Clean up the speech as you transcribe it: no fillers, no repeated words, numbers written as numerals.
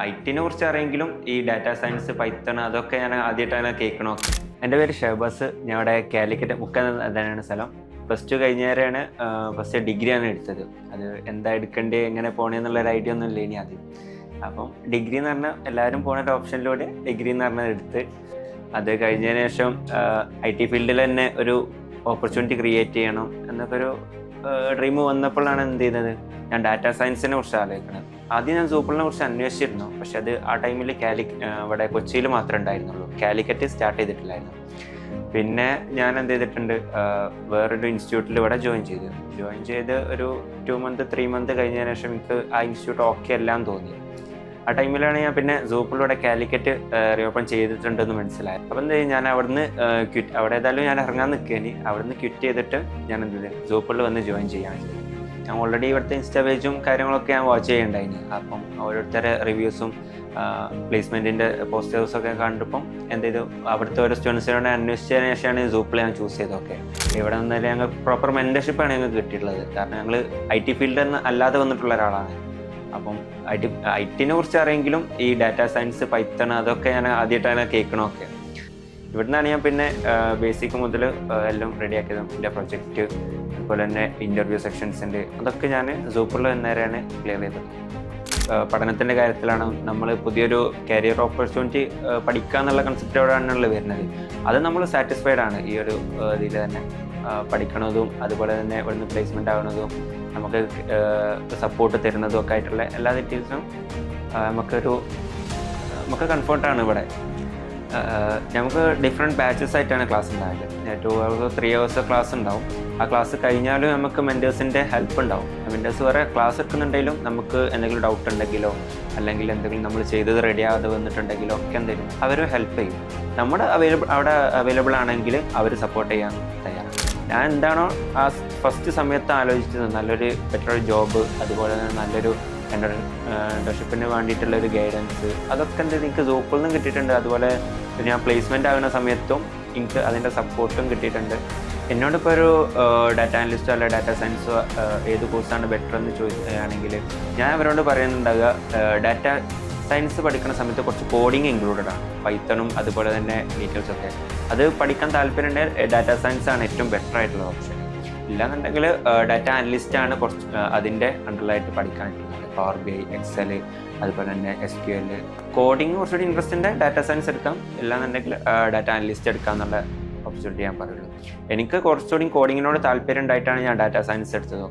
ഐ.ടിനെ കുറിച്ച് അറിയെങ്കിലും ഈ data science, Python അതൊക്കെ ഞാൻ ആദ്യമായിട്ടാണ് കേൾക്കണോ. എൻ്റെ പേര് ഷഹബാസ്. ഞാൻ ഇവിടെ കാലിക്കറ്റ് മുക്കം തന്നെയാണ് സ്ഥലം. +2 കഴിഞ്ഞേരെയാണ് ഫസ്റ്റ് ഡിഗ്രിയാണ് എടുത്തത്. അത് എന്താ എടുക്കേണ്ടത്, എങ്ങനെ പോകണമെന്നുള്ളൊരു ഐഡിയ ഒന്നും ഇല്ല ഇനി ആദ്യം. അപ്പം ഡിഗ്രി എന്ന് പറഞ്ഞാൽ എല്ലാവരും പോകുന്ന ഒരു ഓപ്ഷനിലൂടെ ഡിഗ്രി എന്ന് പറഞ്ഞത് എടുത്ത്, അത് കഴിഞ്ഞതിന് ശേഷം ഐ.ടി ഫീൽഡിൽ തന്നെ ഒരു ഓപ്പർച്യൂണിറ്റി ക്രിയേറ്റ് ചെയ്യണം എന്നൊക്കെ ഒരു ഡ്രീം വന്നപ്പോഴാണ് എന്ത് ചെയ്യുന്നത്, ഞാൻ ഡാറ്റാ സയൻസിനെ കുറിച്ച് ആലോചിക്കുന്നത്. ആദ്യം ഞാൻ സൂപ്പറിനെ കുറിച്ച് അന്വേഷിച്ചിരുന്നു, പക്ഷെ അത് ആ ടൈമിൽ ഇവിടെ കൊച്ചിയിൽ മാത്രമേ ഉണ്ടായിരുന്നുള്ളൂ, കാലിക്കറ്റ് സ്റ്റാർട്ട് ചെയ്തിട്ടില്ലായിരുന്നു. പിന്നെ ഞാൻ എന്ത് ചെയ്തിട്ടുണ്ട്, വേറൊരു ഇൻസ്റ്റിറ്റ്യൂട്ടിൽ ഇവിടെ ജോയിൻ ചെയ്ത് ഒരു 2 month 3 month കഴിഞ്ഞതിന് ശേഷം എനിക്ക് ആ ഇൻസ്റ്റിറ്റ്യൂട്ട് ഓക്കെ അല്ലാന്ന് തോന്നി. ആ ടൈമിലാണ് ഞാൻ പിന്നെ സൂപ്പറിലൂടെ കാലിക്കറ്റ് റീഓപ്പൺ ചെയ്തിട്ടുണ്ടെന്ന് മനസ്സിലായത്. അപ്പം എന്ത് ചെയ്യും, ഞാൻ അവിടുന്ന് അവിടെ ഏതായാലും ഞാൻ ഇറങ്ങാൻ നിൽക്കുകയാണ്, അവിടുന്ന് ക്വിറ്റ് ചെയ്തിട്ട് ഞാൻ എന്ത് ചെയ്തു, സൂപ്പറിൽ വന്ന് ജോയിൻ ചെയ്യാൻ ചെയ്തു. ഞാൻ ഓൾറെഡി ഇവിടുത്തെ ഇൻസ്റ്റാ പേജും കാര്യങ്ങളൊക്കെ ഞാൻ വാച്ച് ചെയ്യുന്നുണ്ടായിന്. അപ്പം ഓരോരുത്തരുടെ റിവ്യൂസും പ്ലേസ്മെൻറ്റിൻ്റെ പോസ്റ്റേഴ്സൊക്കെ കണ്ടപ്പം എന്ത് ചെയ്തു, അവിടുത്തെ ഓരോ സ്റ്റുഡൻസിനോട് അന്വേഷിച്ചതിന് ശേഷമാണ് സൂപ്പിൾ ഞാൻ ചൂസ് ചെയ്തതൊക്കെ. ഇവിടെ നിന്നാലും ഞങ്ങൾ പ്രോപ്പർ മെൻറ്റർഷിപ്പാണ് ഞങ്ങൾക്ക് കിട്ടിയിട്ടുള്ളത്. കാരണം ഞങ്ങൾ ഐ.ടി ഫീൽഡിൽ നിന്ന് അല്ലാതെ വന്നിട്ടുള്ള ഒരാളാണ്. അപ്പം ഐ.ടിനെ കുറിച്ച് അറിയെങ്കിലും ഈ ഡാറ്റാ സയൻസ്, പൈത്തൺ അതൊക്കെ ഞാൻ ആദ്യമായിട്ടാണ് കേൾക്കണമൊക്കെ. ഇവിടുന്നാണ് ഞാൻ പിന്നെ ബേസിക് മുതൽ എല്ലാം റെഡിയാക്കിയതും. എൻ്റെ പ്രൊജക്റ്റ്, അതുപോലെ തന്നെ ഇൻ്റർവ്യൂ സെക്ഷൻസ് ഉണ്ട്, അതൊക്കെ ഞാൻ സൂപ്പറിൽ നേരെയാണ് ക്ലിയർ ചെയ്തത്. പഠനത്തിൻ്റെ കാര്യത്തിലാണ് നമ്മൾ പുതിയൊരു കരിയർ ഓപ്പർച്യൂണിറ്റി പഠിക്കുക എന്നുള്ള കൺസെപ്റ്റോടാണുള്ളത് വരുന്നത്. അത് നമ്മൾ സാറ്റിസ്ഫൈഡ് ആണ് ഈ ഒരു ഇതിൽ തന്നെ പഠിക്കണതും, അതുപോലെ തന്നെ ഇവിടുന്ന് പ്ലേസ്മെൻ്റ് ആകുന്നതും, നമുക്ക് സപ്പോർട്ട് തരുന്നതും ഒക്കെ ആയിട്ടുള്ള എല്ലാ ഡീറ്റെയിൽസും നമുക്ക് കംഫർട്ടാണ് ഇവിടെ. നമുക്ക് ഡിഫറെൻറ്റ് ബാച്ചസ് ആയിട്ടാണ് ക്ലാസ് ഉണ്ടായത്. 2 hours 3 hours ക്ലാസ് ഉണ്ടാവും. ആ ക്ലാസ് കഴിഞ്ഞാലും നമുക്ക് മെൻറ്റേഴ്സിൻ്റെ ഹെൽപ്പ് ഉണ്ടാവും. മെൻറ്റേഴ്സ് വേറെ ക്ലാസ് എടുക്കുന്നുണ്ടെങ്കിലും നമുക്ക് എന്തെങ്കിലും ഡൗട്ട് ഉണ്ടെങ്കിലോ അല്ലെങ്കിൽ എന്തെങ്കിലും നമ്മൾ ചെയ്തത് റെഡി ആകാതെ വന്നിട്ടുണ്ടെങ്കിലോ ഒക്കെ എന്തെങ്കിലും അവർ ഹെൽപ്പ് ചെയ്യും. അവിടെ അവൈലബിൾ ആണെങ്കിൽ അവർ സപ്പോർട്ട് ചെയ്യാൻ തയ്യാറാണ്. ഞാൻ എന്താണോ ആ ഫസ്റ്റ് സമയത്ത് ആലോചിച്ചത്, നല്ലൊരു ബെറ്റർ ജോബ്, അതുപോലെ തന്നെ നല്ലൊരു എൻ്റർഷിപ്പിന് വേണ്ടിയിട്ടുള്ളൊരു ഗൈഡൻസ്, അതൊക്കെ എന്തെങ്കിലും എനിക്ക് സൂപ്പിൽ നിന്നും കിട്ടിയിട്ടുണ്ട്. അതുപോലെ ഞാൻ പ്ലേസ്മെൻ്റ് ആകുന്ന സമയത്തും എനിക്ക് അതിൻ്റെ സപ്പോർട്ടും കിട്ടിയിട്ടുണ്ട്. എന്നോടിപ്പോൾ ഒരു ഡാറ്റ അനലിസ്റ്റോ അല്ല ഡാറ്റാ സയൻസോ ഏത് കോഴ്സാണ് ബെറ്റർ എന്ന് ചോദിക്കുകയാണെങ്കിൽ ഞാൻ അവരോട് പറയുന്നുണ്ടാകുക, ഡാറ്റ സയൻസ് പഠിക്കുന്ന സമയത്ത് കുറച്ച് കോഡിങ് ഇൻക്ലൂഡഡ് ആണ്, പൈത്തണും അതുപോലെ തന്നെ ഡീറ്റെയിൽസൊക്കെ. അത് പഠിക്കാൻ താല്പര്യമുണ്ടെങ്കിൽ ഡാറ്റാ സയൻസ് ആണ് ഏറ്റവും ബെറ്റർ ആയിട്ടുള്ള ഓപ്ഷൻ. ഇല്ലാന്നുണ്ടെങ്കിൽ ഡാറ്റ അനലിസ്റ്റ് ആണ് കുറച്ച് അതിൻ്റെ അണ്ടറിലായിട്ട് പഠിക്കാനായിട്ടുള്ളത്. പവർ ബി ഐ, എക്സൽ, അതുപോലെ തന്നെ SQL. കോഡിങ് കുറച്ചുകൂടി ഇൻട്രസ്റ്റ് ഉണ്ട്, ഡാറ്റാ സയൻസ് എടുക്കാം. ഇല്ലാന്നുണ്ടെങ്കിൽ ഡാറ്റ അനലിസ്റ്റ് എടുക്കാം എന്നുള്ള ഓപ്പർച്യൂണിറ്റി ഞാൻ പറയുള്ളൂ. എനിക്ക് കുറച്ചുകൂടി കോഡിങ്ങിനോട് താല്പര്യം ഉണ്ടായിട്ടാണ് ഞാൻ ഡാറ്റാ സയൻസ് എടുത്തത്.